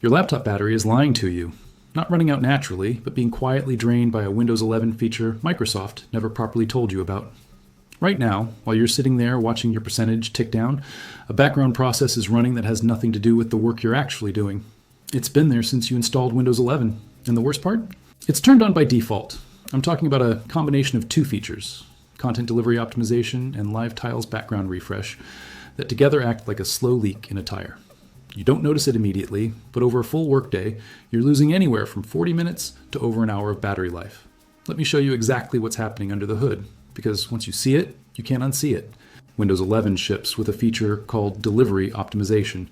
Your laptop battery is lying to you, not running out naturally, but being quietly drained by a Windows 11 feature Microsoft never properly told you about. Right now, while you're sitting there watching your percentage tick down, a background process is running that has nothing to do with the work you're actually doing. It's been there since you installed Windows 11, and the worst part? It's turned on by default. I'm talking about a combination of two features, content delivery optimization and Live Tiles background refresh, that together act like a slow leak in a tire. You don't notice it immediately, but over a full workday, you're losing anywhere from 40 minutes to over an hour of battery life. Let me show you exactly what's happening under the hood, because once you see it, you can't unsee it. Windows 11 ships with a feature called Delivery Optimization.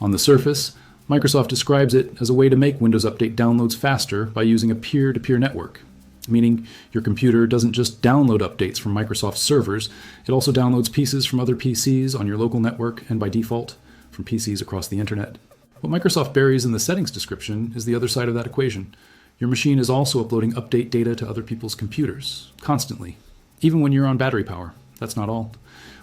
On the surface, Microsoft describes it as a way to make Windows Update downloads faster by using a peer-to-peer network, meaning your computer doesn't just download updates from Microsoft servers, it also downloads pieces from other PCs on your local network and by default, from PCs across the internet. What Microsoft buries in the settings description is the other side of that equation. Your machine is also uploading update data to other people's computers, constantly, even when you're on battery power. That's not all.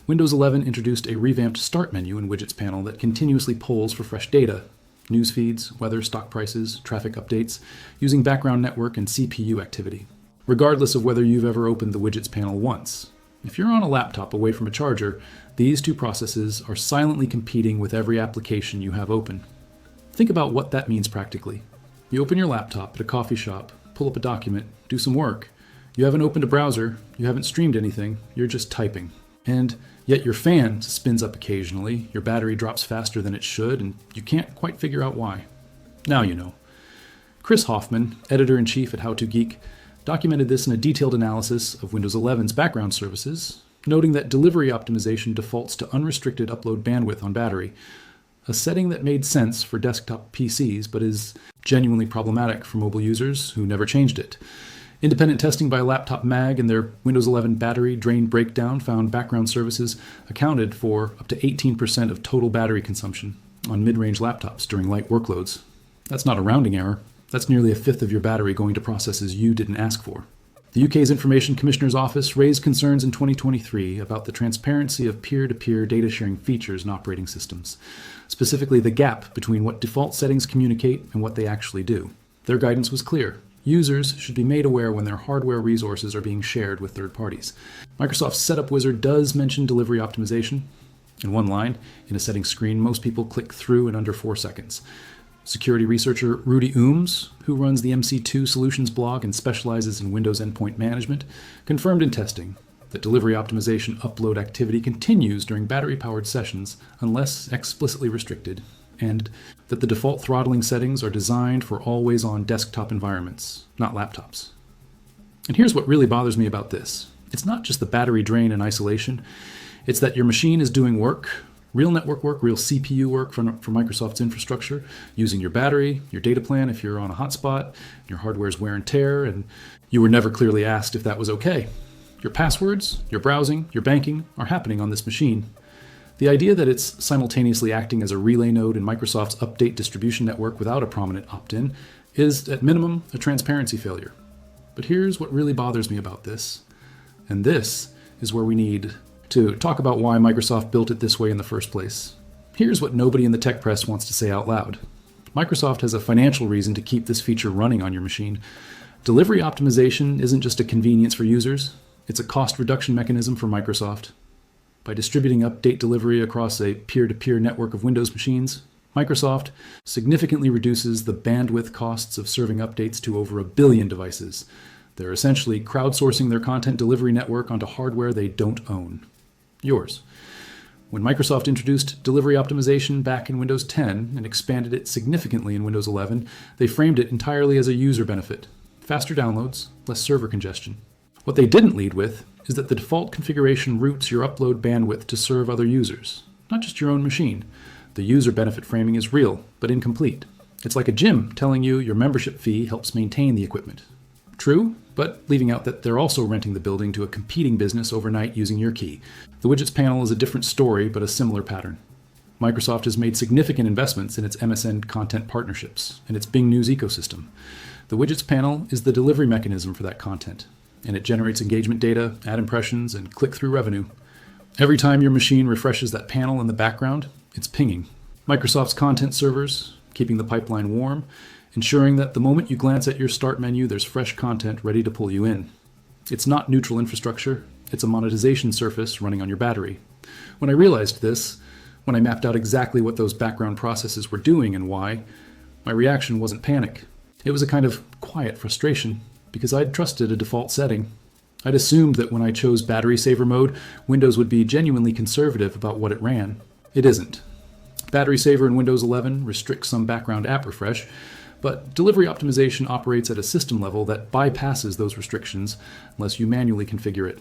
Windows 11 introduced a revamped Start menu and Widgets panel that continuously polls for fresh data, news feeds, weather, stock prices, traffic updates, using background network and CPU activity, regardless of whether you've ever opened the Widgets panel once. If you're on a laptop away from a charger, these two processes are silently competing with every application you have open. Think about what that means practically. You open your laptop at a coffee shop, pull up a document, do some work. You haven't opened a browser, you haven't streamed anything, you're just typing. And yet your fan spins up occasionally, your battery drops faster than it should, and you can't quite figure out why. Now you know. Chris Hoffman, editor-in-chief at How2Geek, documented this in a detailed analysis of Windows 11's background services, noting that delivery optimization defaults to unrestricted upload bandwidth on battery, a setting that made sense for desktop PCs but is genuinely problematic for mobile users who never changed it. Independent testing by Laptop Mag and their Windows 11 battery drain breakdown found background services accounted for up to 18% of total battery consumption on mid-range laptops during light workloads. That's not a rounding error. That's nearly a fifth of your battery going to processes you didn't ask for. The UK's Information Commissioner's Office raised concerns in 2023 about the transparency of peer-to-peer data sharing features in operating systems, specifically the gap between what default settings communicate and what they actually do. Their guidance was clear. Users should be made aware when their hardware resources are being shared with third parties. Microsoft's Setup Wizard does mention delivery optimization. In one line, in a settings screen, most people click through in under 4 seconds. Security researcher Rudy Ooms, who runs the MC2 Solutions blog and specializes in Windows endpoint management, confirmed in testing that delivery optimization upload activity continues during battery-powered sessions unless explicitly restricted, and that the default throttling settings are designed for always-on desktop environments, not laptops. And here's what really bothers me about this. It's not just the battery drain and isolation, it's that your machine is doing work, real network work, real CPU work for Microsoft's infrastructure, using your battery, your data plan if you're on a hotspot, your hardware's wear and tear, and you were never clearly asked if that was okay. Your passwords, your browsing, your banking are happening on this machine. The idea that it's simultaneously acting as a relay node in Microsoft's update distribution network without a prominent opt-in is, at minimum, a transparency failure. But here's what really bothers me about this, and this is where we need to talk about why Microsoft built it this way in the first place. Here's what nobody in the tech press wants to say out loud. Microsoft has a financial reason to keep this feature running on your machine. Delivery optimization isn't just a convenience for users, it's a cost reduction mechanism for Microsoft. By distributing update delivery across a peer-to-peer network of Windows machines, Microsoft significantly reduces the bandwidth costs of serving updates to over 1 billion devices. They're essentially crowdsourcing their content delivery network onto hardware they don't own. Yours. When Microsoft introduced delivery optimization back in Windows 10 and expanded it significantly in Windows 11, they framed it entirely as a user benefit. Faster downloads, less server congestion. What they didn't lead with is that the default configuration routes your upload bandwidth to serve other users, not just your own machine. The user benefit framing is real, but incomplete. It's like a gym telling you your membership fee helps maintain the equipment. True, but leaving out that they're also renting the building to a competing business overnight using your key. The Widgets panel is a different story, but a similar pattern. Microsoft has made significant investments in its MSN content partnerships and its Bing News ecosystem. The Widgets panel is the delivery mechanism for that content, and it generates engagement data, ad impressions, and click-through revenue. Every time your machine refreshes that panel in the background, it's pinging. Microsoft's content servers keeping the pipeline warm, ensuring that the moment you glance at your start menu, there's fresh content ready to pull you in. It's not neutral infrastructure, it's a monetization surface running on your battery. When I realized this, when I mapped out exactly what those background processes were doing and why, my reaction wasn't panic. It was a kind of quiet frustration, because I'd trusted a default setting. I'd assumed that when I chose battery saver mode, Windows would be genuinely conservative about what it ran. It isn't. Battery saver in Windows 11 restricts some background app refresh, but delivery optimization operates at a system level that bypasses those restrictions unless you manually configure it.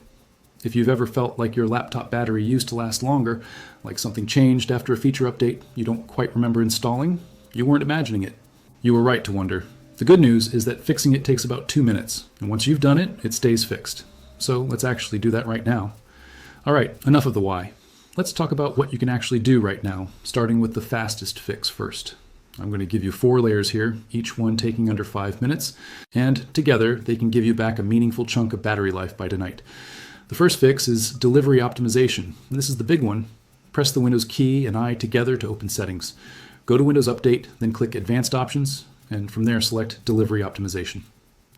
If you've ever felt like your laptop battery used to last longer, like something changed after a feature update you don't quite remember installing, you weren't imagining it. You were right to wonder. The good news is that fixing it takes about 2 minutes, and once you've done it, it stays fixed. So let's actually do that right now. All right, enough of the why. Let's talk about what you can actually do right now, starting with the fastest fix first. I'm going to give you 4 layers here, each one taking under 5 minutes, and together they can give you back a meaningful chunk of battery life by tonight. The first fix is delivery optimization, and this is the big one. Press the Windows key and I together to open settings. Go to Windows Update, then click Advanced Options, and from there select Delivery Optimization.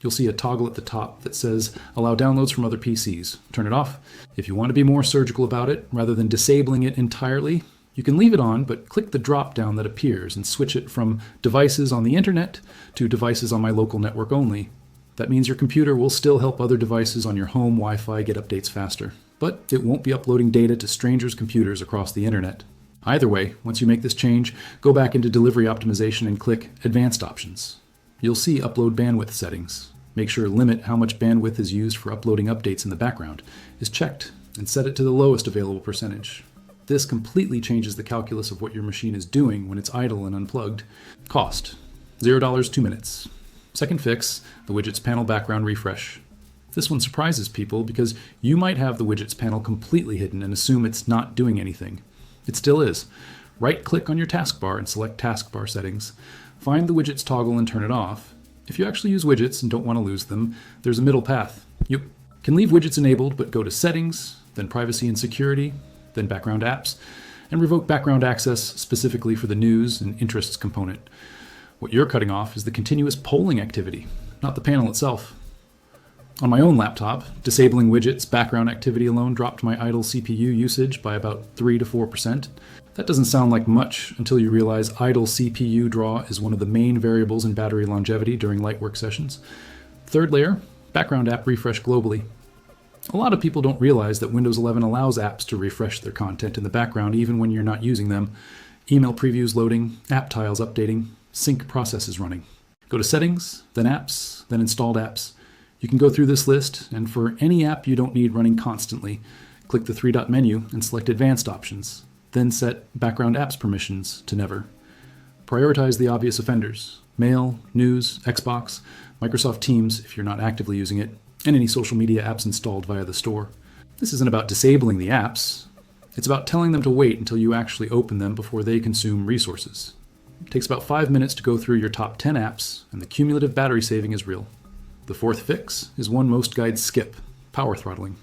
You'll see a toggle at the top that says Allow downloads from other PCs. Turn it off. If you want to be more surgical about it, rather than disabling it entirely, you can leave it on, but click the drop-down that appears and switch it from devices on the internet to devices on my local network only. That means your computer will still help other devices on your home Wi-Fi get updates faster, but it won't be uploading data to strangers' computers across the internet. Either way, once you make this change, go back into Delivery Optimization and click Advanced Options. You'll see Upload Bandwidth settings. Make sure Limit how much bandwidth is used for uploading updates in the background is checked, and set it to the lowest available percentage. This completely changes the calculus of what your machine is doing when it's idle and unplugged. Cost: $0, 2 minutes. Second fix, the Widgets panel background refresh. This one surprises people because you might have the Widgets panel completely hidden and assume it's not doing anything. It still is. Right-click on your taskbar and select Taskbar Settings. Find the Widgets toggle and turn it off. If you actually use widgets and don't want to lose them, there's a middle path. You can leave widgets enabled, but go to Settings, then Privacy and Security, then Background Apps, and revoke background access specifically for the News and Interests component. What you're cutting off is the continuous polling activity, not the panel itself. On my own laptop, disabling widgets background activity alone dropped my idle CPU usage by about 3 to 4%. That doesn't sound like much until you realize idle CPU draw is one of the main variables in battery longevity during light work sessions. Third layer, background app refresh globally. A lot of people don't realize that Windows 11 allows apps to refresh their content in the background even when you're not using them. Email previews loading, app tiles updating, sync processes running. Go to Settings, then Apps, then Installed Apps. You can go through this list, and for any app you don't need running constantly, click the 3-dot menu and select Advanced Options, then set Background Apps Permissions to Never. Prioritize the obvious offenders: Mail, News, Xbox, Microsoft Teams if you're not actively using it, and any social media apps installed via the store. This isn't about disabling the apps. It's about telling them to wait until you actually open them before they consume resources. It takes about 5 minutes to go through your top 10 apps, and the cumulative battery saving is real. The fourth fix is one most guides skip: power throttling.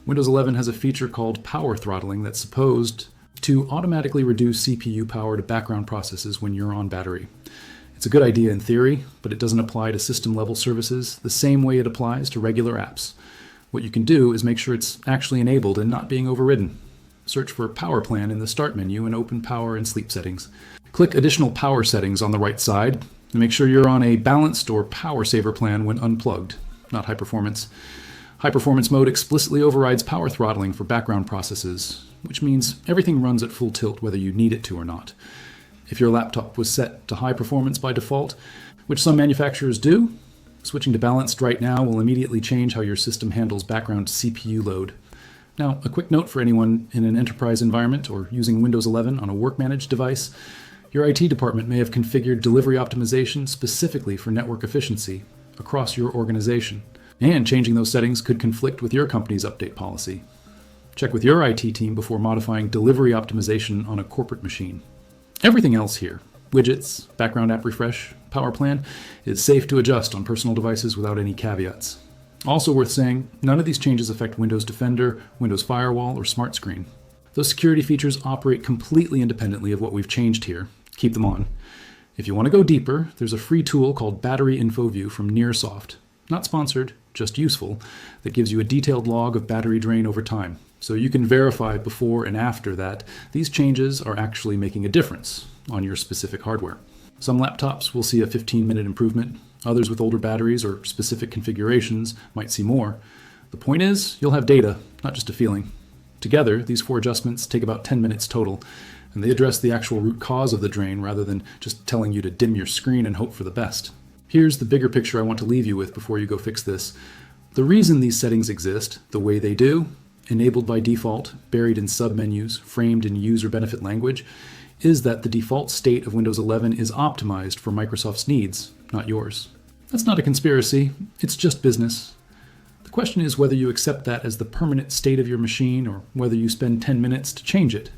Windows 11 has a feature called power throttling that's supposed to automatically reduce CPU power to background processes when you're on battery. It's a good idea in theory, but it doesn't apply to system-level services the same way it applies to regular apps. What you can do is make sure it's actually enabled and not being overridden. Search for Power Plan in the Start menu and open Power and Sleep Settings. Click Additional Power Settings on the right side, and make sure you're on a balanced or power saver plan when unplugged, not high performance. High performance mode explicitly overrides power throttling for background processes, which means everything runs at full tilt whether you need it to or not. If your laptop was set to high performance by default, which some manufacturers do, switching to balanced right now will immediately change how your system handles background CPU load. Now, a quick note for anyone in an enterprise environment or using Windows 11 on a work-managed device: your IT department may have configured delivery optimization specifically for network efficiency across your organization, and changing those settings could conflict with your company's update policy. Check with your IT team before modifying delivery optimization on a corporate machine. Everything else here, widgets, background app refresh, power plan, is safe to adjust on personal devices without any caveats. Also worth saying, none of these changes affect Windows Defender, Windows Firewall, or Smart Screen. Those security features operate completely independently of what we've changed here. Keep them on. If you want to go deeper, there's a free tool called Battery Info View from Nearsoft. Not sponsored, just useful, that gives you a detailed log of battery drain over time. So you can verify before and after that these changes are actually making a difference on your specific hardware. Some laptops will see a 15-minute improvement. Others with older batteries or specific configurations might see more. The point is, you'll have data, not just a feeling. Together, these 4 adjustments take about 10 minutes total, and they address the actual root cause of the drain rather than just telling you to dim your screen and hope for the best. Here's the bigger picture I want to leave you with before you go fix this. The reason these settings exist the way they do, enabled by default, buried in submenus, framed in user benefit language, is that the default state of Windows 11 is optimized for Microsoft's needs, not yours. That's not a conspiracy, it's just business. The question is whether you accept that as the permanent state of your machine or whether you spend 10 minutes to change it.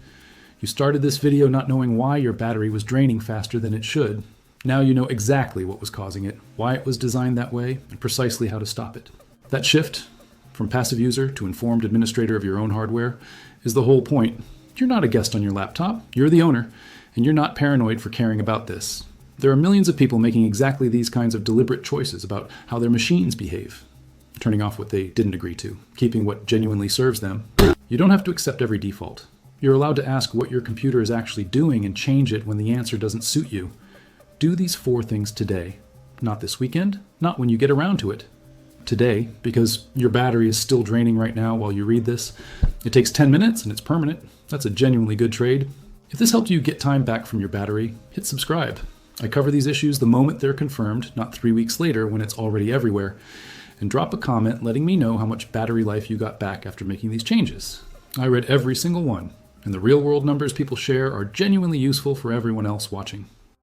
You started this video not knowing why your battery was draining faster than it should. Now you know exactly what was causing it, why it was designed that way, and precisely how to stop it. That shift from passive user to informed administrator of your own hardware is the whole point. You're not a guest on your laptop, you're the owner, and you're not paranoid for caring about this. There are millions of people making exactly these kinds of deliberate choices about how their machines behave. Turning off what they didn't agree to, keeping what genuinely serves them. You don't have to accept every default. You're allowed to ask what your computer is actually doing and change it when the answer doesn't suit you. Do these 4 things today. Not this weekend, not when you get around to it. Today, because your battery is still draining right now while you read this. It takes 10 minutes and it's permanent. That's a genuinely good trade. If this helped you get time back from your battery, hit subscribe. I cover these issues the moment they're confirmed, not 3 weeks later when it's already everywhere. And drop a comment letting me know how much battery life you got back after making these changes. I read every single one, and the real-world numbers people share are genuinely useful for everyone else watching.